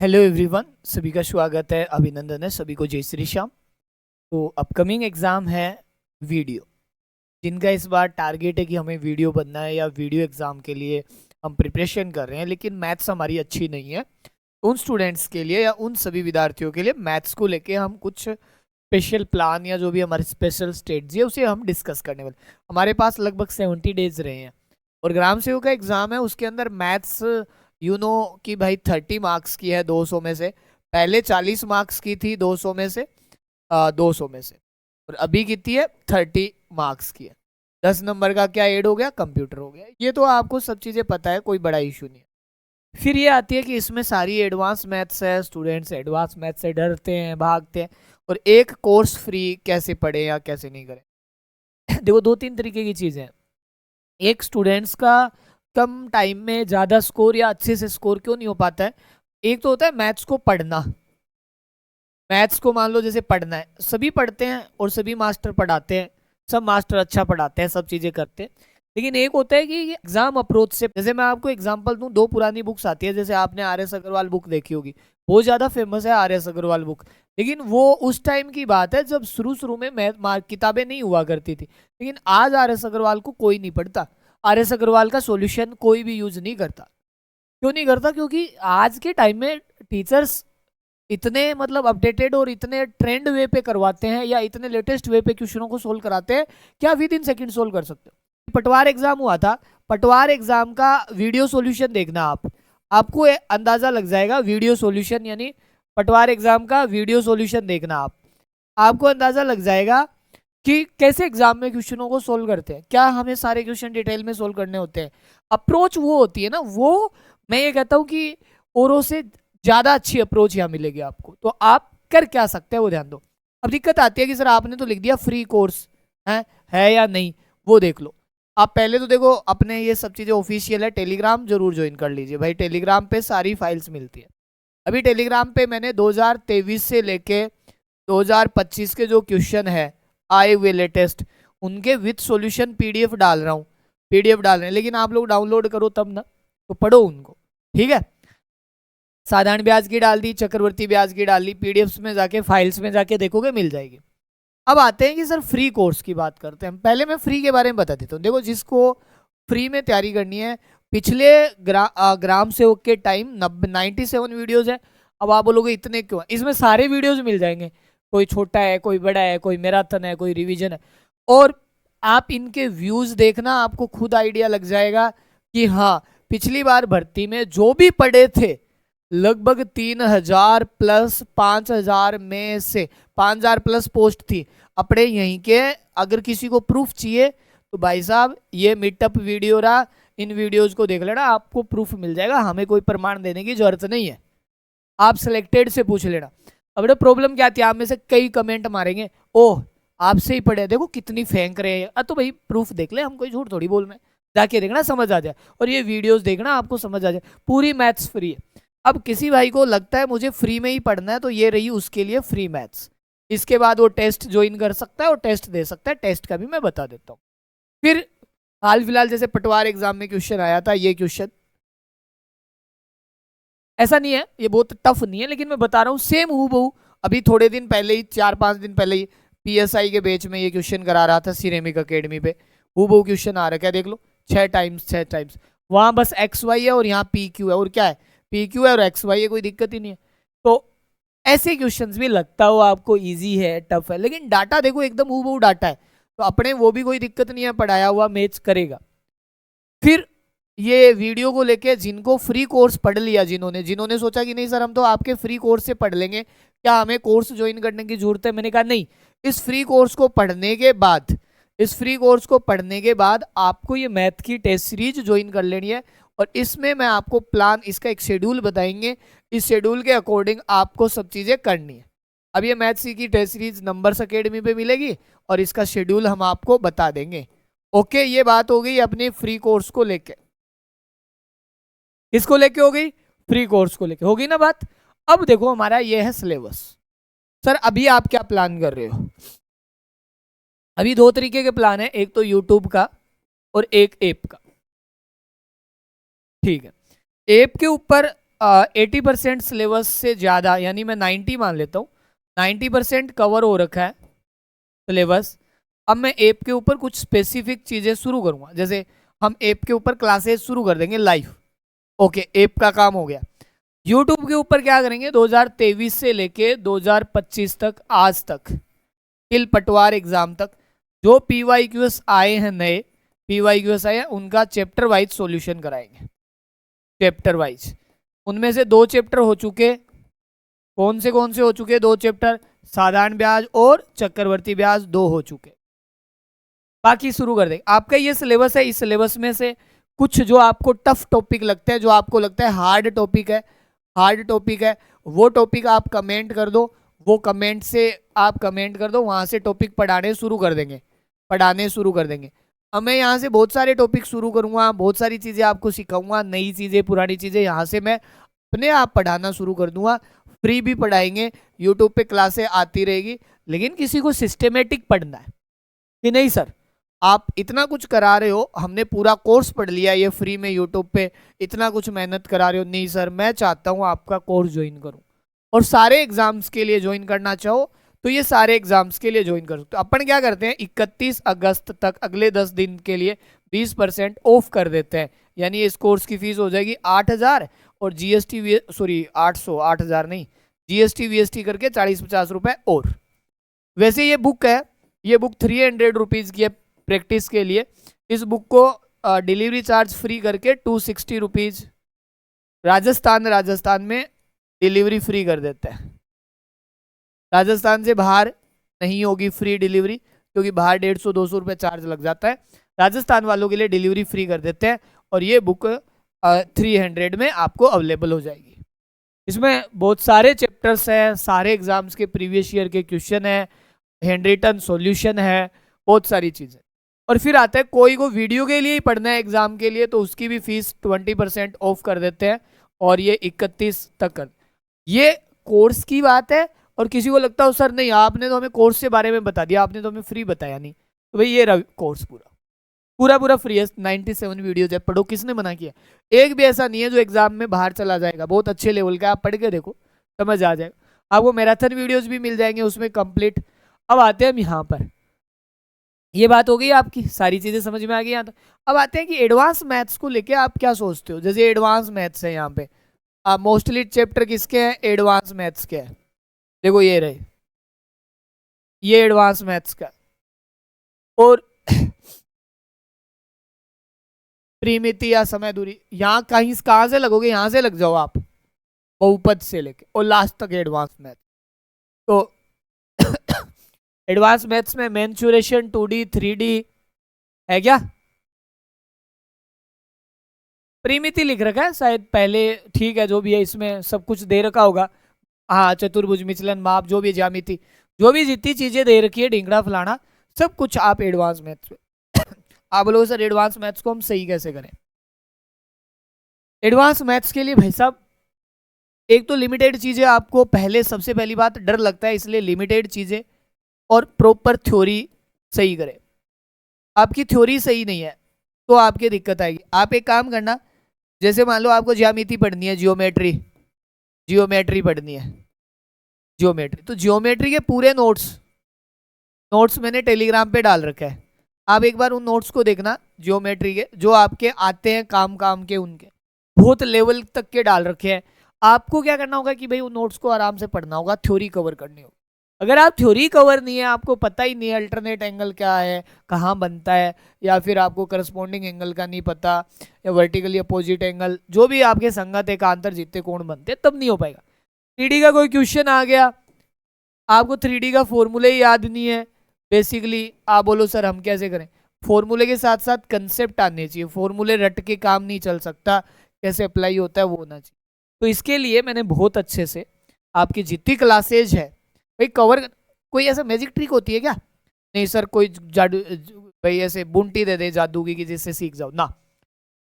Hello everyone, सभी का स्वागत है, अभिनंदन है सभी को। जय श्री श्याम। तो अपकमिंग एग्ज़ाम है वीडियो, जिनका इस बार टारगेट है कि हमें वीडियो बनना है या वीडियो एग्ज़ाम के लिए हम प्रिपरेशन कर रहे हैं, लेकिन मैथ्स हमारी अच्छी नहीं है। उन स्टूडेंट्स के लिए या उन सभी विद्यार्थियों के लिए मैथ्स को लेके हम कुछ स्पेशल प्लान या जो भी हमारी स्पेशल स्ट्रेटजी है उसे हम डिस्कस करने वाले। हमारे पास लगभग 70 डेज रहे हैं और ग्राम सेवक का एग्ज़ाम है, उसके अंदर मैथ्स कि भाई 30 मार्क्स की है 200 में से। पहले 40 मार्क्स की थी 200 में से, 200 में से, और अभी कितनी है 30 मार्क्स की है। 10 नंबर का क्या ऐड हो गया, कंप्यूटर हो गया। ये तो आपको सब चीज़ें पता है, कोई बड़ा इशू नहीं है। फिर ये आती है कि इसमें सारी एडवांस मैथ्स है, स्टूडेंट्स एडवांस मैथ्स से डरते हैं, भागते हैं, और एक कोर्स फ्री कैसे पढ़े या कैसे नहीं करें। देखो, दो तीन तरीके की चीज़ें हैं। एक, स्टूडेंट्स का कम टाइम में ज़्यादा स्कोर या अच्छे से स्कोर क्यों नहीं हो पाता है। एक तो होता है मैथ्स को पढ़ना। मैथ्स को मान लो जैसे पढ़ना है, सभी पढ़ते हैं और सभी मास्टर पढ़ाते हैं, सब मास्टर अच्छा पढ़ाते हैं, सब चीज़ें करते हैं। लेकिन एक होता है कि एग्जाम अप्रोच से, जैसे मैं आपको एग्जांपल दूं, दो पुरानी बुक्स आती है, जैसे आपने आर एस अग्रवाल बुक देखी होगी, बहुत ज़्यादा फेमस है आर एस अग्रवाल बुक। लेकिन वो उस टाइम की बात है जब शुरू शुरू में मैथ किताबें नहीं हुआ करती थी। लेकिन आज आर एस अग्रवाल को कोई नहीं पढ़ता, आर एस अग्रवाल का सॉल्यूशन कोई भी यूज नहीं करता। क्यों नहीं करता? क्योंकि आज के टाइम में टीचर्स इतने मतलब अपडेटेड और इतने ट्रेंड वे पे करवाते हैं या इतने लेटेस्ट वे पे क्वेश्चनों को सोल्व कराते हैं, क्या विद इन सेकंड सोल्व कर सकते हो। पटवार एग्जाम हुआ था, पटवार एग्जाम का वीडियो सॉल्यूशन देखना आपको अंदाजा लग जाएगा। वीडियो सॉल्यूशन यानी पटवार एग्जाम का वीडियो सॉल्यूशन देखना आपको अंदाजा लग जाएगा कि कैसे एग्जाम में क्वेश्चनों को सोल्व करते हैं। क्या हमें सारे क्वेश्चन डिटेल में सोल्व करने होते हैं? अप्रोच वो होती है ना, वो मैं ये कहता हूँ कि औरों से ज्यादा अच्छी अप्रोच यहाँ मिलेगी आपको। तो आप कर क्या सकते हैं वो ध्यान दो। अब दिक्कत आती है कि सर आपने तो लिख दिया फ्री कोर्स है या नहीं, वो देख लो। आप पहले तो देखो, अपने ये सब चीजें ऑफिशियल है, टेलीग्राम जरूर ज्वाइन कर लीजिए भाई, टेलीग्राम पे सारी फाइल्स मिलती है। अभी टेलीग्राम पे मैंने 2023 से लेके 2025 के जो क्वेश्चन है आए हुए लेटेस्ट, उनके विथ सॉल्यूशन पीडीएफ डाल रहा हूँ, पीडीएफ डाल रहे हैं। लेकिन आप लोग डाउनलोड करो तब ना, तो पढ़ो उनको, ठीक है। साधारण ब्याज की डाल दी, चक्रवर्ती ब्याज की डाल दी, पीडीएफ में जाके फाइल्स में जाके देखोगे मिल जाएगी। अब आते हैं कि सर फ्री कोर्स की बात करते हैं। पहले मैं फ्री के बारे में बता देता हूँ। देखो, जिसको फ्री में तैयारी करनी है, पिछले ग्राम सेवक के टाइम 97 वीडियोज है। अब आप बोलोगे इतने क्यों? इसमें सारे वीडियोज मिल जाएंगे, कोई छोटा है, कोई बड़ा है, कोई मैराथन है, कोई रिवीजन है। और आप इनके व्यूज देखना, आपको खुद आइडिया लग जाएगा कि हाँ, पिछली बार भर्ती में जो भी पढ़े थे, लगभग 3000 प्लस 5000 में से 5000 प्लस पोस्ट थी अपने यहीं के। अगर किसी को प्रूफ चाहिए तो भाई साहब ये मीटअप वीडियो रहा, इन वीडियोस को देख लेना, आपको प्रूफ मिल जाएगा। हमें कोई प्रमाण देने की जरूरत नहीं है, आप सिलेक्टेड से पूछ लेना। अब प्रॉब्लम क्या थी, आप में से कई कमेंट मारेंगे, ओह आपसे ही पढ़े, देखो कितनी फेंक रहे हैं। तो भाई प्रूफ देख ले, हम कोई झूठ थोड़ी बोल रहे हैं। जाके देखना, समझ आ जाए, और ये वीडियोस देखना, आपको समझ आ जाए। पूरी मैथ्स फ्री है। अब किसी भाई को लगता है मुझे फ्री में ही पढ़ना है, तो ये रही उसके लिए फ्री मैथ्स। इसके बाद वो टेस्ट ज्वाइन कर सकता है और टेस्ट दे सकता है, टेस्ट का भी मैं बता देता हूँ। फिर हाल फिलहाल जैसे पटवार एग्जाम में क्वेश्चन आया था, ये क्वेश्चन ऐसा नहीं है, ये बहुत टफ नहीं है, लेकिन मैं बता रहा हूँ सेम हूबहू। अभी थोड़े दिन पहले ही, 4-5 दिन पहले ही पीएसआई के बैच में ये क्वेश्चन करा रहा था सिरेमिक अकेडमी पे। हूबहू क्वेश्चन आ रहा है, देख लो, 6 टाइम्स वहां बस एक्स वाई है और यहाँ पी क्यू है, और क्या है, पी क्यू है और एक्स वाई है, कोई दिक्कत ही नहीं है। तो ऐसे क्वेश्चंस भी लगता हो आपको इजी है, टफ है, लेकिन डाटा देखो एकदम हूबहू डाटा है, तो अपने वो भी कोई दिक्कत नहीं है, पढ़ाया हुआ मैच करेगा। फिर ये वीडियो को लेके जिनको फ्री कोर्स पढ़ लिया, जिन्होंने सोचा कि नहीं सर हम तो आपके फ्री कोर्स से पढ़ लेंगे, क्या हमें कोर्स ज्वाइन करने की जरूरत है? मैंने कहा नहीं, इस फ्री कोर्स को पढ़ने के बाद, आपको ये मैथ की टेस्ट सीरीज ज्वाइन कर लेनी है। और इसमें मैं आपको प्लान, इसका एक शेड्यूल बताएंगे, इस शेड्यूल के अकॉर्डिंग आपको सब चीजें करनी है। अब ये मैथ की टेस्ट सीरीज नंबर्स अकेडमी पे मिलेगी और इसका शेड्यूल हम आपको बता देंगे। ओके, ये बात हो गई अपने फ्री कोर्स को लेके। इसको लेके हो गई, फ्री कोर्स को लेके हो गई ना बात। अब देखो हमारा ये है सिलेबस। सर अभी आप क्या प्लान कर रहे हो? अभी दो तरीके के प्लान है, एक तो यूट्यूब का और एक ऐप का, ठीक है। ऐप के ऊपर 80% सिलेबस से ज़्यादा, यानी मैं 90 मान लेता हूँ, 90% कवर हो रखा है सिलेबस। अब मैं ऐप के ऊपर कुछ स्पेसिफिक चीज़ें शुरू करूँगा, जैसे हम ऐप के ऊपर क्लासेस शुरू कर देंगे लाइव। ओके, ऐप का काम हो गया। यूट्यूब के ऊपर क्या करेंगे, 2023 से लेके 2025 तक, आज तक, टिल पटवार एग्जाम तक जो PYQs आए हैं, नए PYQs आए हैं, उनका चैप्टर वाइज सॉल्यूशन कराएंगे। चैप्टर वाइज उनमें से 2 चैप्टर हो चुके, कौन से हो चुके, 2 चैप्टर, साधारण ब्याज और चक्रवर्ती ब्याज 2 हो चुके, बाकी शुरू कर देंगे। आपका ये सिलेबस है, इस सिलेबस में से कुछ जो आपको टफ टॉपिक लगता है, जो आपको लगता है हार्ड टॉपिक है, वो टॉपिक आप कमेंट कर दो, वो कमेंट से आप कमेंट कर दो, वहां से टॉपिक पढ़ाने शुरू कर देंगे। अब मैं यहाँ से बहुत सारे टॉपिक शुरू करूंगा, बहुत सारी चीज़ें आपको सिखाऊंगा, नई चीज़ें, पुरानी चीज़ें, यहाँ से मैं अपने आप पढ़ाना शुरू कर दूंगा। फ्री भी पढ़ाएंगे, यूट्यूब पे क्लासें आती रहेगी, लेकिन किसी को सिस्टमेटिक पढ़ना है कि नहीं सर आप इतना कुछ करा रहे हो, हमने पूरा कोर्स पढ़ लिया ये फ्री में यूट्यूब पे, इतना कुछ मेहनत करा रहे हो, नहीं सर मैं चाहता हूँ आपका कोर्स ज्वाइन करूँ और सारे एग्जाम्स के लिए ज्वाइन करना चाहो तो ये सारे एग्जाम्स के लिए ज्वाइन कर सकते हो। अपन क्या करते हैं, 31 अगस्त तक अगले 10 दिन के लिए 20% ऑफ कर देते हैं, यानी इस कोर्स की फीस हो जाएगी 8000 और GST 8000 नहीं, GST VST करके 40-50 रुपए और। वैसे ये बुक है, ये बुक 300 रुपीज़ की है प्रैक्टिस के लिए। इस बुक को डिलीवरी चार्ज फ्री करके 260 रुपीज़, राजस्थान में डिलीवरी फ्री कर देते हैं। राजस्थान से बाहर नहीं होगी फ्री डिलीवरी, क्योंकि बाहर 150-200 रुपये चार्ज लग जाता है। राजस्थान वालों के लिए डिलीवरी फ्री कर देते हैं और ये बुक 300 में आपको अवेलेबल हो जाएगी। इसमें बहुत सारे चैप्टर्स हैं, सारे एग्जाम्स के प्रीवियस ईयर के क्वेश्चन है, हैंड रिटन सॉल्यूशन है, बहुत सारी चीज़ें। और फिर आता है कोई को वीडियो के लिए ही पढ़ना है एग्जाम के लिए, तो उसकी भी फीस 20% ऑफ कर देते हैं और ये 31 तक कर। ये कोर्स की बात है। और किसी को लगता हो सर नहीं आपने तो हमें कोर्स के बारे में बता दिया, आपने तो हमें फ्री बताया नहीं, तो भाई ये कोर्स पूरा फ्री है। 97 वीडियोज है, पढ़ो, किसने मना किया। एक भी ऐसा नहीं है जो एग्जाम में बाहर चला जाएगा, बहुत अच्छे लेवल का, आप पढ़ के देखो समझ आ जाएगा। आपको मैराथन वीडियोज भी मिल जाएंगे उसमें कंप्लीट। अब आते हैं हम यहाँ पर, ये बात हो गई आपकी, सारी चीजें समझ में आ गई यहाँ तक। अब आते हैं कि एडवांस मैथ्स को लेके आप क्या सोचते हो। जैसे एडवांस मैथ्स है यहाँ पे, मोस्टली चैप्टर किसके हैं, एडवांस मैथ्स के हैं। देखो ये रहे, ये एडवांस मैथ्स का, और परिमिति या समय दूरी, यहाँ कहाँ से लगोगे, यहाँ से लग जाओ आप, बहुपद से लेके और लास्ट तक एडवांस मैथ। तो एडवांस मैथ्स में मेंसुरेशन 2D 3D है क्या, परिमिति लिख रखा है शायद पहले, ठीक है जो भी है इसमें सब कुछ दे रखा होगा। हाँ, चतुर्भुज, विचलन, माप, जो भी ज्यामिति, जो भी जितनी चीजें दे रखी है, ढींगड़ा फलाना, सब कुछ आप एडवांस मैथ्स में आप बोलोगे सर एडवांस मैथ्स को हम सही कैसे करें। एडवांस मैथ्स के लिए भाई साहब एक तो लिमिटेड चीजें, आपको पहले सबसे पहली बात डर लगता है, इसलिए लिमिटेड चीजें और प्रॉपर थ्योरी सही करें। आपकी थ्योरी सही नहीं है तो आपकी दिक्कत आएगी। आप एक काम करना, जैसे मान लो आपको ज्यामिति पढ़नी है, जियोमेट्री पढ़नी है, जियोमेट्री, तो जियोमेट्री के पूरे नोट्स मैंने टेलीग्राम पे डाल रखा है। आप एक बार उन नोट्स को देखना, जियोमेट्री के जो आपके आते हैं काम के, उनके बहुत लेवल तक के डाल रखे हैं। आपको क्या करना होगा कि भाई उन नोट्स को आराम से पढ़ना होगा, थ्योरी कवर करनी होगी। अगर आप थ्योरी कवर नहीं है, आपको पता ही नहीं है अल्टरनेट एंगल क्या है, कहाँ बनता है, या फिर आपको करस्पॉन्डिंग एंगल का नहीं पता, या वर्टिकली अपोजिट एंगल, जो भी आपके संगत एकांतर जितने कोण बनते हैं, तब नहीं हो पाएगा। 3D का कोई क्वेश्चन आ गया, आपको 3D का फॉर्मूले ही याद नहीं है, बेसिकली आप बोलो सर हम कैसे करें। फॉर्मूले के साथ साथ कंसेप्ट आने चाहिए, फॉर्मूले रट के काम नहीं चल सकता, कैसे अप्लाई होता है वो होना चाहिए। तो इसके लिए मैंने बहुत अच्छे से आपकी जितनी क्लासेज है भाई कवर। कोई ऐसा मैजिक ट्रिक होती है क्या, नहीं सर कोई जादू भाई ऐसे बुंटी दे दे जादू की जिससे सीख जाओ ना,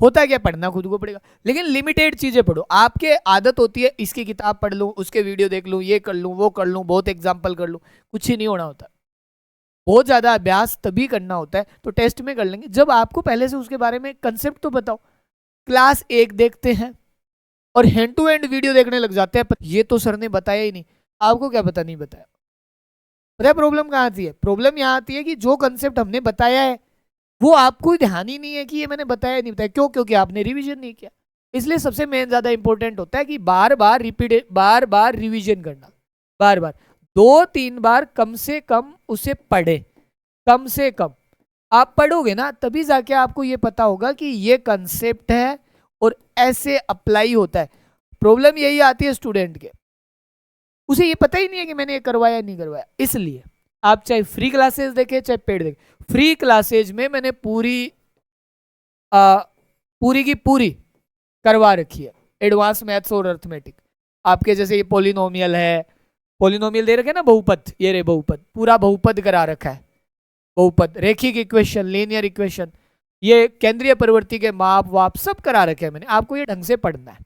होता है क्या, पढ़ना खुद को पड़ेगा, लेकिन लिमिटेड चीजें पढ़ो। आपके आदत होती है इसकी किताब पढ़ लूँ, उसके वीडियो देख लूँ, ये कर लूँ, वो कर लूँ, बहुत एग्जाम्पल कर लूँ, कुछ ही नहीं होना होता। बहुत ज्यादा अभ्यास तभी करना होता है, तो टेस्ट में कर लेंगे जब आपको पहले से उसके बारे में कंसेप्ट तो बताओ। क्लास 1 देखते हैं, और हैंड टू हैंड वीडियो देखने लग जाते हैं, पर ये तो सर ने बताया ही नहीं। आपको क्या पता नहीं बताया? पता है प्रॉब्लम कहाँ आती है? प्रॉब्लम यहाँ आती है कि जो कंसेप्ट हमने बताया है वो आपको ध्यान ही नहीं है कि ये मैंने बताया नहीं बताया। क्यों? क्योंकि आपने रिवीजन नहीं किया। इसलिए सबसे मेन ज्यादा इंपॉर्टेंट होता है कि बार बार रिपीट, बार बार रिवीजन करना, बार बार 2-3 बार कम से कम उसे पढ़े। कम से कम आप पढ़ोगे ना तभी जाके आपको ये पता होगा कि ये कंसेप्ट है और ऐसे अप्लाई होता है। प्रॉब्लम यही आती है स्टूडेंट के, उसे ये पता ही नहीं है कि मैंने ये करवाया नहीं करवाया। इसलिए आप चाहे फ्री क्लासेस देखें चाहे पेड देखें, फ्री क्लासेज में मैंने पूरी की पूरी करवा रखी है एडवांस मैथ्स और अर्थमेटिक। आपके जैसे ये पोलिनोमियल है, पोलिनोमियल दे रखे ना, बहुपद, ये रे बहुपद, पूरा बहुपद करा रखा है। बहुपद, रेखिक इक्वेशन, लीनियर इक्वेशन, ये केंद्रीय प्रवृत्ति के माप वाप सब करा रखे हैं मैंने। आपको ये ढंग से पढ़ना है,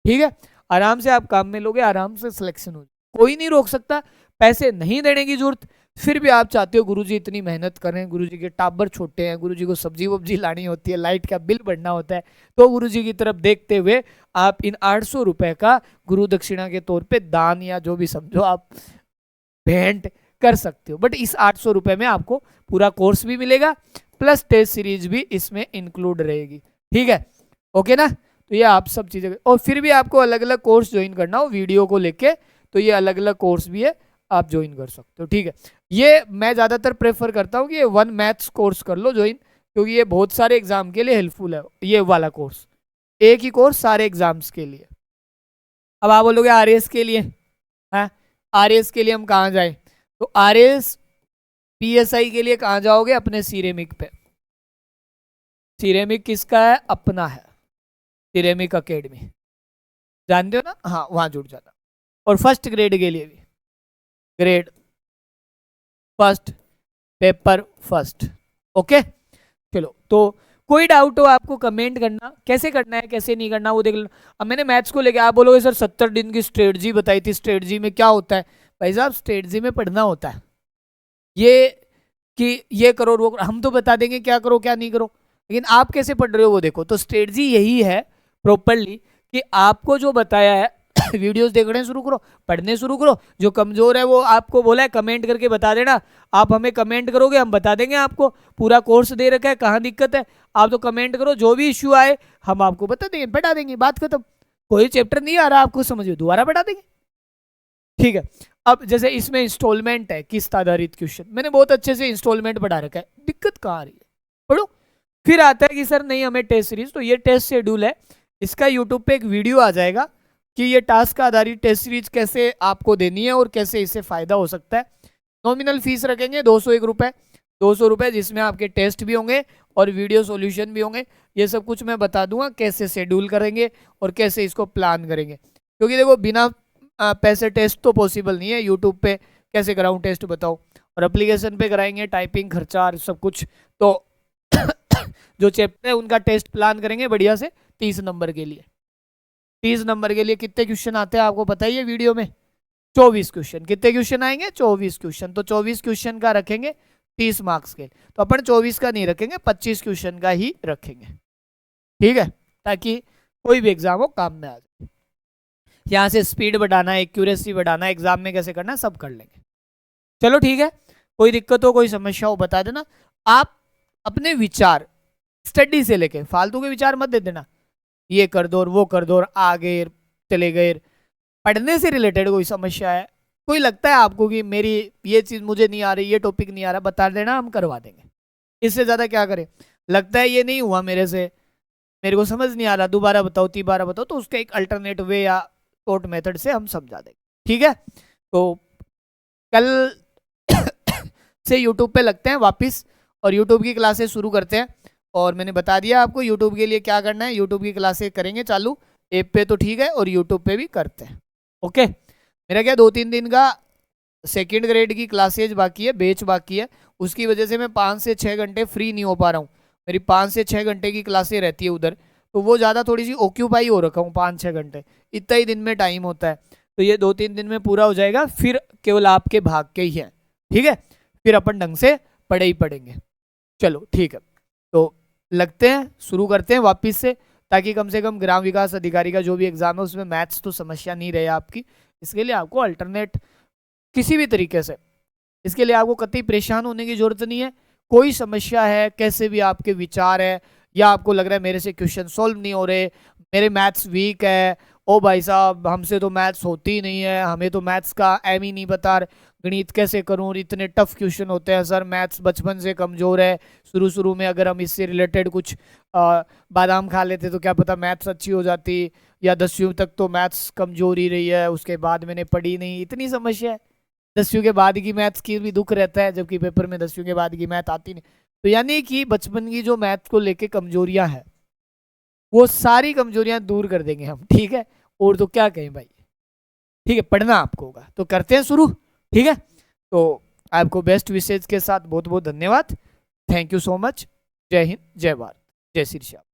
ठीक है? आराम से आप काम में लोगे, आराम से सिलेक्शन हो, कोई नहीं रोक सकता। पैसे नहीं देने की जरूरत, फिर भी आप चाहते हो गुरुजी इतनी मेहनत करें, गुरुजी के टाबर छोटे हैं, गुरुजी को सब्जी वब्जी लानी होती है, लाइट का बिल भरना होता है, तो गुरुजी की तरफ देखते हुए आप इन 800 रुपए का गुरु दक्षिणा के तौर पे दान या जो भी समझो आप भेंट कर सकते हो। बट इस 800 रुपए में आपको पूरा कोर्स भी मिलेगा प्लस टेस्ट सीरीज भी इसमें इंक्लूड रहेगी, ठीक है? ओके ना? तो ये आप सब चीजें, और फिर भी आपको अलग अलग कोर्स ज्वाइन करना हो वीडियो को लेके तो ये अलग अलग कोर्स भी है, आप ज्वाइन कर सकते हो, ठीक है? ये मैं ज्यादातर प्रेफर करता हूँ कि ये 1 मैथ्स कोर्स कर लो ज्वाइन, क्योंकि ये बहुत सारे एग्जाम के लिए हेल्पफुल है ये वाला कोर्स। एक ही कोर्स सारे एग्जाम्स के लिए। अब आप बोलोगे आरएएस के लिए, है आरएएस के लिए हम कहाँ जाए? तो आरएएस पीएसआई के लिए कहाँ जाओगे? अपने सिरेमिक पे। सिरेमिक किसका है? अपना है, सिरेमिक अकेडमी, जानते हो ना? हाँ, वहां जुड़ जाना। और फर्स्ट ग्रेड के लिए भी, grade first, paper first, okay? चलो, तो कोई डाउट हो आपको कमेंट करना, कैसे करना है कैसे नहीं करना वो देख लेना। अब मैंने मैथ्स को लेके, आप बोलोगे सर 70 दिन की स्ट्रेटजी बताई थी, स्ट्रेटजी में क्या होता है? भाई साहब स्ट्रेटजी में पढ़ना होता है, ये कि ये करो वो करो, हम तो बता देंगे क्या करो क्या नहीं करो, लेकिन आप कैसे पढ़ रहे हो वो देखो। तो स्ट्रेटजी यही है प्रॉपरली कि आपको जो बताया है वीडियोस देखने शुरू करो, पढ़ने शुरू करो। जो कमजोर है वो आपको बोला है कमेंट करके बता देना, आप हमें कमेंट करोगे हम बता देंगे आपको। पूरा कोर्स दे रखा है, कहाँ दिक्कत है आप तो कमेंट करो, जो भी इश्यू आए हम आपको बता देंगे, पढ़ा देंगे, बात खत्म। कोई चैप्टर नहीं आ रहा आपको समझिए, दोबारा पढ़ा देंगे, ठीक है? अब जैसे इसमें इंस्टॉलमेंट है, किस्त आधारित क्वेश्चन, मैंने बहुत अच्छे से इंस्टॉलमेंट पढ़ा रखा है, दिक्कत कहाँ आ रही है? पढ़ो। फिर आता है कि सर नहीं हमें टेस्ट सीरीज, तो ये टेस्ट शेड्यूल है, इसका यूट्यूब पे एक वीडियो आ जाएगा कि ये टास्क आधारित टेस्ट सीरीज कैसे आपको देनी है और कैसे इससे फायदा हो सकता है। नॉमिनल फीस रखेंगे 201 रुपए, 200 रुपए, जिसमें आपके टेस्ट भी होंगे और वीडियो सॉल्यूशन भी होंगे। ये सब कुछ मैं बता दूंगा कैसे शेड्यूल करेंगे और कैसे इसको प्लान करेंगे, क्योंकि देखो बिना पैसे टेस्ट तो पॉसिबल नहीं है। यूट्यूब पे कैसे कराऊं टेस्ट बताओ, और एप्लीकेशन पे कराएंगे, टाइपिंग खर्चा सब कुछ। तो जो चैप्टर है उनका टेस्ट प्लान करेंगे बढ़िया से 30 नंबर के लिए। 30 नंबर के लिए कितने क्वेश्चन आते हैं आपको पता ही है वीडियो में? 24 क्वेश्चन। कितने क्वेश्चन आएंगे? 24 क्वेश्चन। तो 24 क्वेश्चन का रखेंगे 30 मार्क्स के, तो अपन 24 का नहीं रखेंगे, 25 क्वेश्चन का ही रखेंगे, ठीक है? ताकि कोई भी एग्जाम हो काम में आ जाए। यहाँ से स्पीड बढ़ाना, एक्यूरेसी बढ़ाना, एग्जाम में कैसे करना सब कर लेंगे। चलो ठीक है, कोई दिक्कत हो कोई समस्या हो बता देना। आप अपने विचार स्टडी से लेके फालतू के विचार मत दे देना, ये कर दो और वो कर दो और आगे चले गए। पढ़ने से रिलेटेड कोई समस्या है, कोई लगता है आपको कि मेरी ये चीज मुझे नहीं आ रही, ये टॉपिक नहीं आ रहा, बता देना, हम करवा देंगे। इससे ज्यादा क्या करें? लगता है ये नहीं हुआ मेरे से, मेरे को समझ नहीं आ रहा, दोबारा बताओ तीबारा बताओ, तो उसका एक अल्टरनेट वे या शॉर्ट मेथड से हम समझा देंगे, ठीक है? तो कल से यूट्यूब पे लगते हैं वापस और यूट्यूब की क्लासेस शुरू करते हैं। और मैंने बता दिया आपको यूट्यूब के लिए क्या करना है, यूट्यूब की क्लासेस करेंगे चालू, ऐप पे तो ठीक है और यूट्यूब पे भी करते हैं, ओके? मेरा क्या 2-3 दिन का सेकंड ग्रेड की क्लासेज बाकी है, बैच बाकी है, उसकी वजह से मैं 5 से 6 घंटे फ्री नहीं हो पा रहा हूँ। मेरी 5 से 6 घंटे की क्लासें रहती है उधर, तो वो ज़्यादा थोड़ी सी ऑक्यूपाई हो रखा हूँ, 5-6 घंटे इतना ही दिन में टाइम होता है। तो ये 2-3 दिन में पूरा हो जाएगा, फिर केवल आपके भाग के ही हैं, ठीक है? फिर अपन ढंग से पढ़े ही पढ़ेंगे। चलो ठीक है, तो लगते हैं, शुरू करते हैं वापस से। ताकि कम से कम ग्राम विकास अधिकारी का जो भी एग्जाम है उसमें मैथ्स तो समस्या नहीं रहे आपकी। इसके लिए आपको अल्टरनेट किसी भी तरीके से, इसके लिए आपको कतई परेशान होने की जरूरत नहीं है। कोई समस्या है, कैसे भी आपके विचार है, या आपको लग रहा है मेरे से क्वेश्चन सॉल्व नहीं हो रहे, मेरे मैथ्स वीक है, ओ भाई साहब हमसे तो मैथ्स होती ही नहीं है, हमें तो मैथ्स का एम ही नहीं पता, गणित कैसे करूं, इतने टफ क्वेश्चन होते हैं सर, मैथ्स बचपन से कमज़ोर है, शुरू शुरू में अगर हम इससे रिलेटेड कुछ बादाम खा लेते तो क्या पता मैथ्स अच्छी हो जाती, या 10वीं तक तो मैथ्स कमजोर ही रही है, उसके बाद मैंने पढ़ी नहीं, इतनी समस्या है। 10वीं के बाद की मैथ्स की भी दुख रहता है, जबकि पेपर में 10वीं के बाद की मैथ आती नहीं। तो यानी कि बचपन की जो मैथ को लेके कमजोरियां हैं वो सारी कमजोरियां दूर कर देंगे हम, ठीक है। और तो क्या कहें भाई, ठीक है, पढ़ना आपको होगा। तो करते हैं शुरू, ठीक है। तो आपको बेस्ट विशेष के साथ बहुत बहुत धन्यवाद। Thank you so much. जय हिंद, जय भारत, जय श्री श्याम।